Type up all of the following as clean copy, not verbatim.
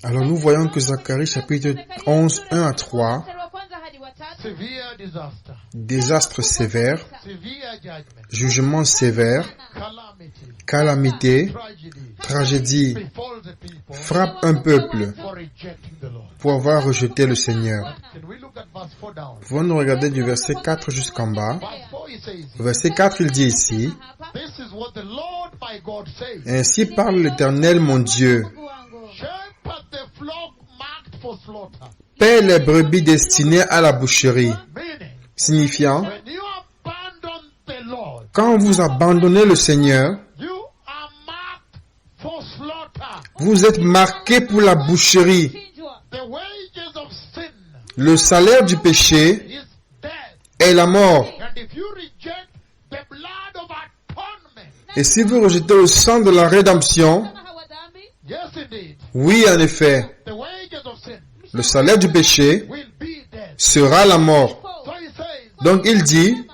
Alors nous voyons que Zacharie chapitre 11, 1 à 3, désastre sévère, jugement sévère, calamité, tragédie, frappe un peuple pour avoir rejeté le Seigneur. Pouvons-nous regarder du verset 4 jusqu'en bas? Verset 4, il dit ici, « Ainsi parle l'Éternel mon Dieu, paie les brebis destinées à la boucherie. » Signifiant, quand vous abandonnez le Seigneur, vous êtes marqués pour la boucherie. Le salaire du péché est la mort. Et si vous rejetez le sang de la rédemption, oui, en effet, le salaire du péché sera la mort. Donc il dit,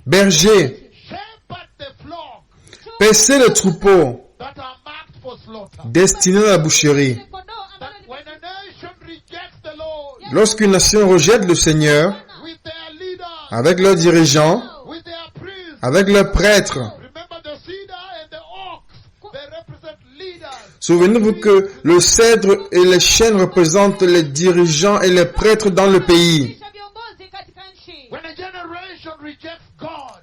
berger, paissez le troupeau destiné à la boucherie. Lorsqu'une nation rejette le Seigneur, avec leurs dirigeants, avec leurs prêtres, souvenez-vous que le cèdre et les chênes représentent les dirigeants et les prêtres dans le pays.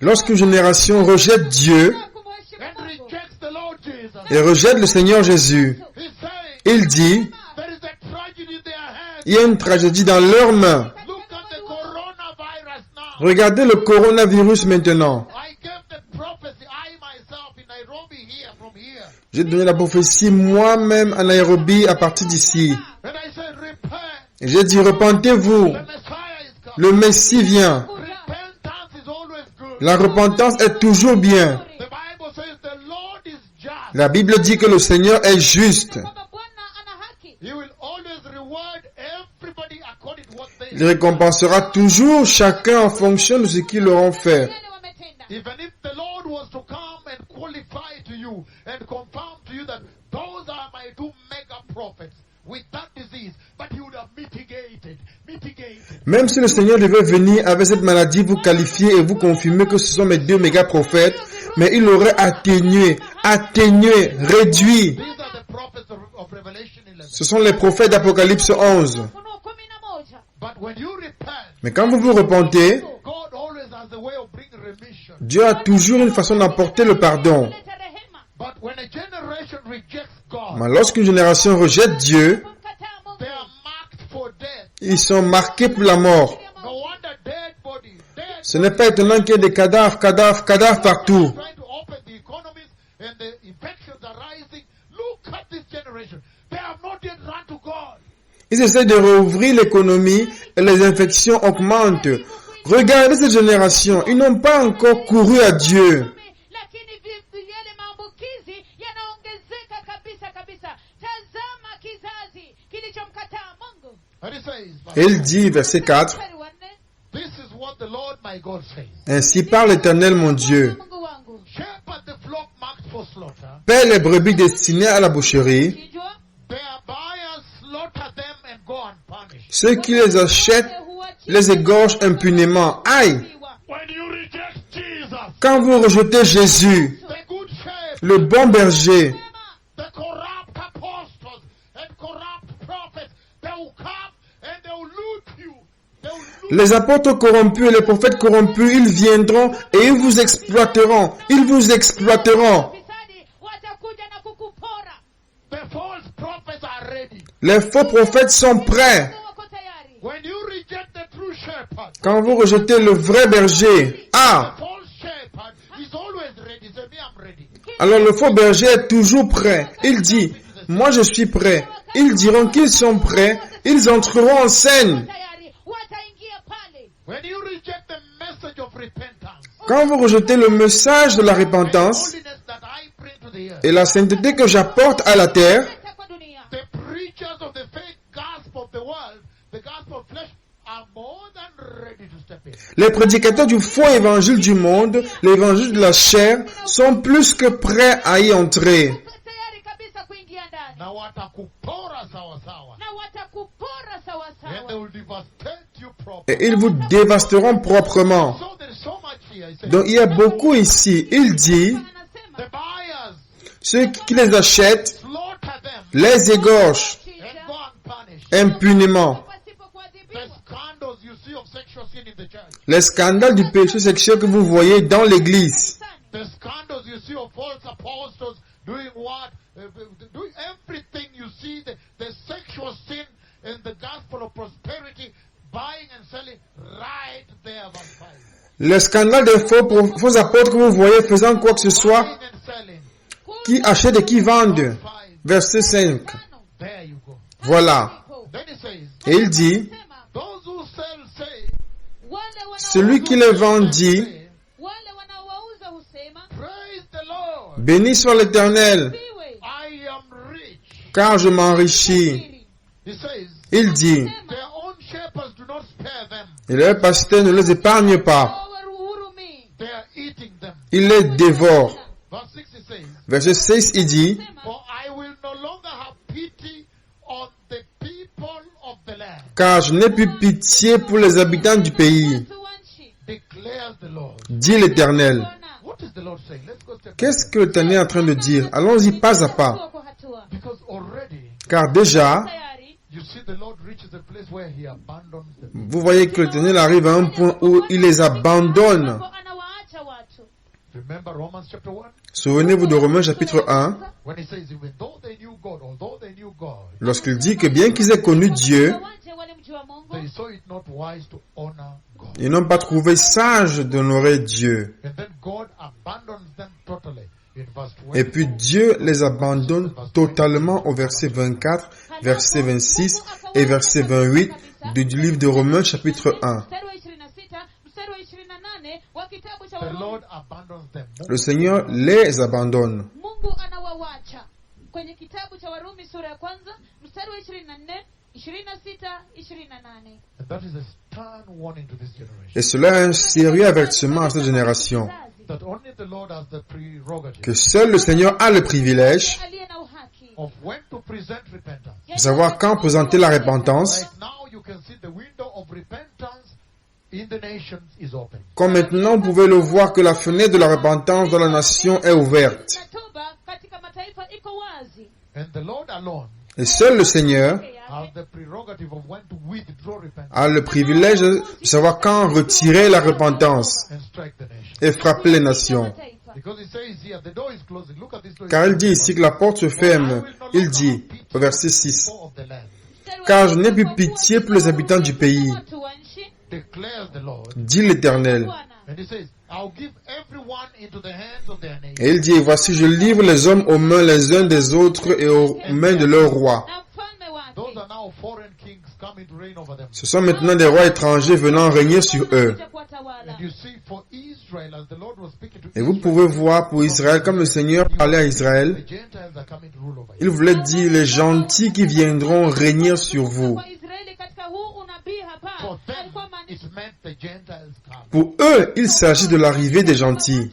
Lorsqu'une génération rejette Dieu et rejette le Seigneur Jésus, il dit, il y a une tragédie dans leurs mains. Regardez le coronavirus maintenant. J'ai donné la prophétie moi-même à Nairobi à partir d'ici. Et j'ai dit, repentez-vous. Le Messie vient. La repentance est toujours bien. La Bible dit que le Seigneur est juste. Il récompensera toujours chacun en fonction de ce qu'ils auront fait. Même si le Seigneur devait venir avec cette maladie, vous qualifier et vous confirmer que ce sont mes 2 méga prophètes, mais il aurait atténué, réduit. Ce sont les prophètes d'Apocalypse 11. Mais quand vous vous repentez, Dieu a toujours une façon d'apporter le pardon. Mais lorsqu'une génération rejette Dieu, ils sont marqués pour la mort. Ce n'est pas étonnant qu'il y ait des cadavres partout. Ils essaient de rouvrir l'économie et les infections augmentent. Regardez cette génération, ils n'ont pas encore couru à Dieu. Et il dit, verset 4, ainsi parle l'Éternel mon Dieu, paie les brebis destinées à la boucherie, ceux qui les achètent les égorgent impunément. Aïe! Quand vous rejetez Jésus, le bon berger, les apôtres corrompus et les prophètes corrompus, ils viendront et ils vous exploiteront. Ils vous exploiteront. Les faux prophètes sont prêts. Quand vous rejetez le vrai berger, alors le faux berger est toujours prêt. Il dit, moi je suis prêt. Ils diront qu'ils sont prêts. Ils entreront en scène. Quand vous rejetez le message de la repentance et la sainteté que j'apporte à la terre, les prédicateurs du faux évangile du monde, l'évangile de la chair, sont plus que prêts à y entrer. Et ils vous dévasteront proprement. Donc il y a beaucoup ici. Il dit, ceux qui les achètent les égorgent impunément. Les scandales du péché sexuel que vous voyez dans l'église. Le scandale des faux apôtres que vous voyez faisant quoi que ce soit, qui achètent et qui vendent. Verset 5. Voilà. Et il dit, celui qui les vend dit, béni soit l'Éternel, car je m'enrichis. Il dit, et leurs pasteurs ne les épargnent pas. Il les dévore. Verset 6, il dit, car je n'ai plus pitié pour les habitants du pays, dit l'Éternel. Qu'est-ce que l'Éternel est en train de dire? Allons-y pas à pas. Car déjà, vous voyez que l'Éternel arrive à un point où il les abandonne. Souvenez-vous de Romains chapitre 1, lorsqu'il dit que bien qu'ils aient connu Dieu, ils n'ont pas trouvé sage d'honorer Dieu. Et puis Dieu les abandonne totalement au verset 24, verset 26 et verset 28 du livre de Romains chapitre 1. Le Seigneur les abandonne. Et cela est un sérieux avertissement à cette génération. Que seul le Seigneur a le privilège de savoir quand présenter la repentance. Comme maintenant, vous pouvez le voir que la fenêtre de la repentance dans la nation est ouverte. Et seul le Seigneur a le privilège de savoir quand retirer la repentance et frapper les nations. Car il dit ici que la porte se ferme. Il dit, au verset 6, car je n'ai plus pitié pour les habitants du pays, dit l'Éternel. Et il dit, voici, je livre les hommes aux mains les uns des autres et aux mains de leurs rois. Ce sont maintenant des rois étrangers venant régner sur eux. Et vous pouvez voir pour Israël, comme le Seigneur parlait à Israël, il voulait dire les gentils qui viendront régner sur vous. Pour eux, il s'agit de l'arrivée des gentils.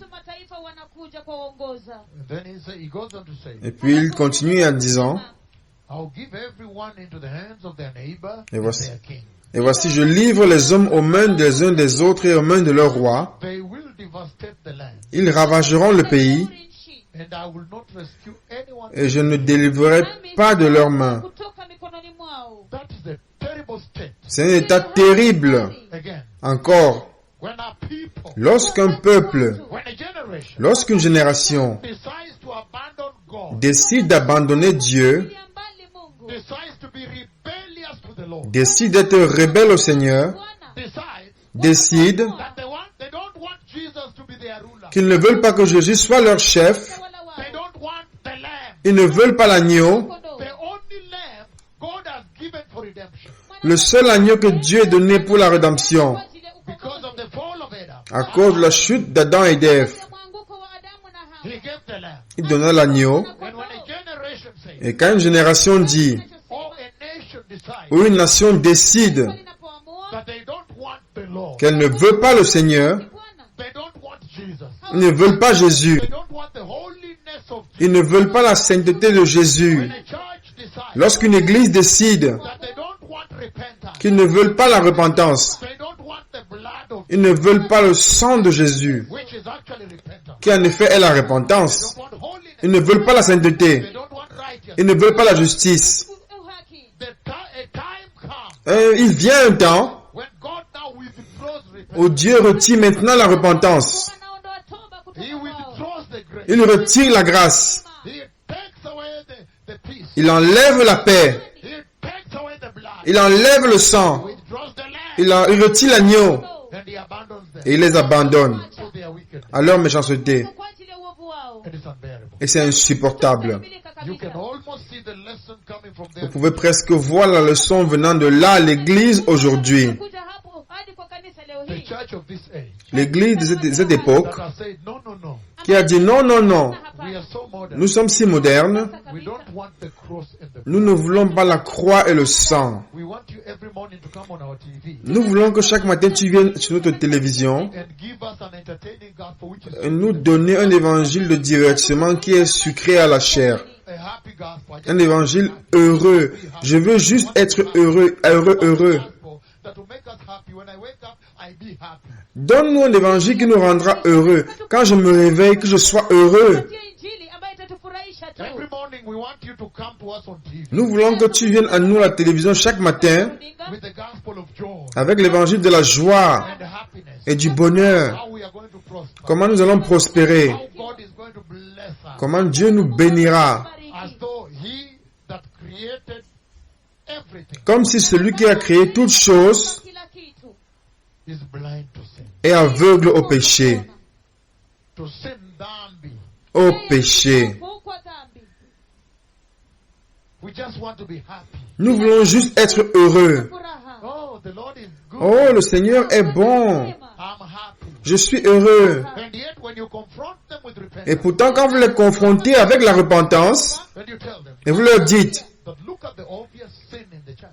Et puis il continue en disant, et voici, je livre les hommes aux mains des uns des autres et aux mains de leurs rois. Ils ravageront le pays et je ne délivrerai pas de leurs mains. C'est un état terrible. Encore, lorsqu'un peuple, lorsqu'une génération décide d'abandonner Dieu, décide d'être rebelle au Seigneur, décide qu'ils ne veulent pas que Jésus soit leur chef, ils ne veulent pas l'agneau, le seul agneau que Dieu a donné pour la rédemption, à cause de la chute d'Adam et d'Ève. Il donna l'agneau. Et quand une génération dit, ou une nation décide qu'elle ne veut pas le Seigneur, ils ne veulent pas Jésus, ils ne veulent pas la sainteté de Jésus, Lorsqu'une église décide qu'ils ne veulent pas la repentance, ils ne veulent pas le sang de Jésus, qui en effet est la repentance. Ils ne veulent pas la sainteté. Ils ne veulent pas la justice. Il vient un temps où Dieu retire maintenant la repentance. Il retire la grâce. Il enlève la paix. Il enlève le sang. Il retire l'agneau. Et il les abandonne à leur méchanceté. Et c'est insupportable. Vous pouvez presque voir la leçon venant de là à l'église aujourd'hui. L'église de cette époque qui a dit non, non, non. Nous sommes si modernes. Nous ne voulons pas la croix et le sang. Nous voulons que chaque matin tu viennes sur notre télévision et nous donner un évangile de divertissement qui est sucré à la chair. Un évangile heureux. Je veux juste être heureux, heureux, heureux. Donne-nous un évangile qui nous rendra heureux. Quand je me réveille, que je sois heureux. Nous voulons que tu viennes à nous à la télévision chaque matin avec l'évangile de la joie et du bonheur. Comment nous allons prospérer. Comment Dieu nous bénira. Comme si celui qui a créé toutes choses est aveugle au péché. Au péché. Nous voulons juste être heureux. Oh, le Seigneur est bon. Je suis heureux. Et pourtant, quand vous les confrontez avec la repentance, et vous leur dites,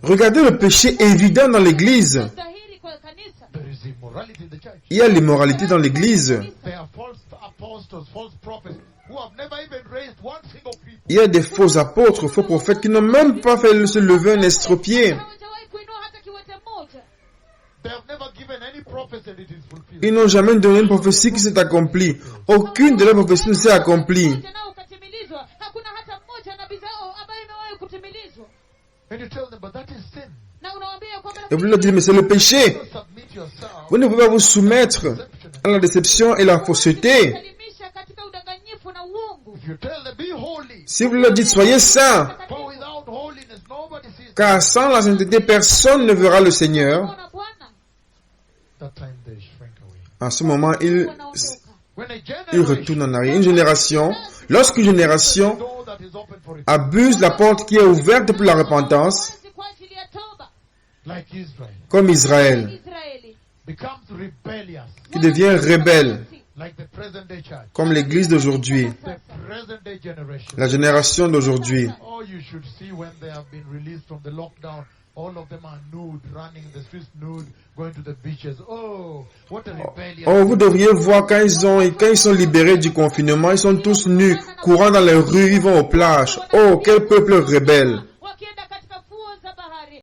regardez le péché évident dans l'église. Il y a l'immoralité dans l'église. Il y a des faux apôtres, faux prophètes qui n'ont même pas fait se lever un estropié. Ils n'ont jamais donné une prophétie qui s'est accomplie. Aucune de leurs prophéties ne s'est accomplie. Et vous leur dites, mais c'est le péché. Vous ne pouvez pas vous soumettre à la déception et la fausseté. Si vous leur dites, soyez saints, car sans la sainteté, personne ne verra le Seigneur. En ce moment, il retourne en arrière. Lorsqu'une génération abuse la porte qui est ouverte pour la repentance, comme Israël, qui devient rebelle, comme l'église d'aujourd'hui, la génération d'aujourd'hui. Oh, vous devriez voir quand ils sont libérés du confinement, ils sont tous nus, courant dans les rues, ils vont aux plages. Oh, quel peuple rebelle!